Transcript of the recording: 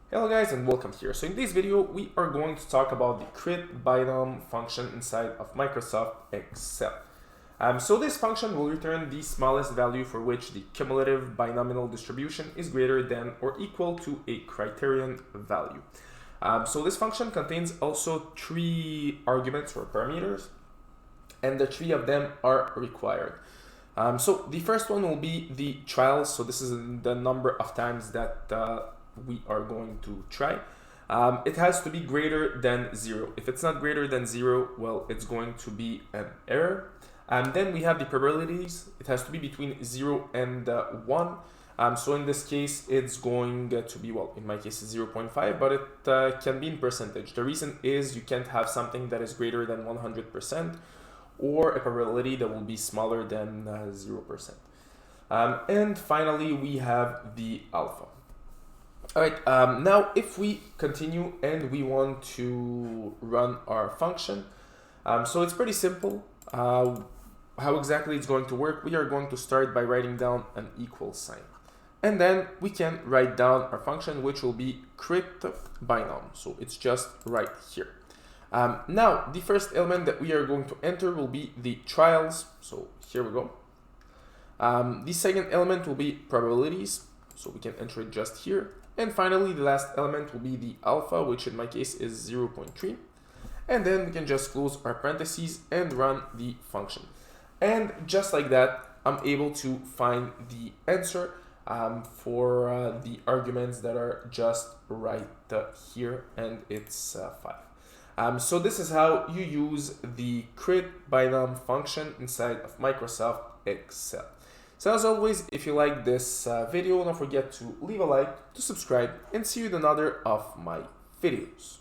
Hello guys and welcome here. So in this video we are going to talk about the CRITBINOM function inside of Microsoft Excel. So this function will return the smallest value for which the cumulative binomial distribution is greater than or equal to a criterion value. So this function contains also three arguments or parameters, and the three of them are required. So the first one will be the trials. So this is the number of times that we are going to try. It has to be greater than 0. If it's not greater than 0, well, it's going to be an error. And then we have the probabilities. It has to be between 0 and 1. So in this case, it's going to be, well, in my case, it's 0.5, but it can be in percentage. The reason is you can't have something that is greater than 100% or a probability that will be smaller than 0%. And finally, we have the alpha. All right, now if we continue and we want to run our function, so it's pretty simple. How exactly it's going to work, we are going to start by writing down an equal sign. And then we can write down our function, which will be CRITBINOM. So it's just right here. Now, the first element that we are going to enter will be the trials. So here we go. The second element will be probabilities. So we can enter it just here. And finally, the last element will be the alpha, which in my case is 0.3. And then we can just close our parentheses and run the function. And just like that, I'm able to find the answer for the arguments that are just right here, and it's 5. So this is how you use the CRITBINOM function inside of Microsoft Excel. So as always, if you like this video, don't forget to leave a like, to subscribe, and see you in another of my videos.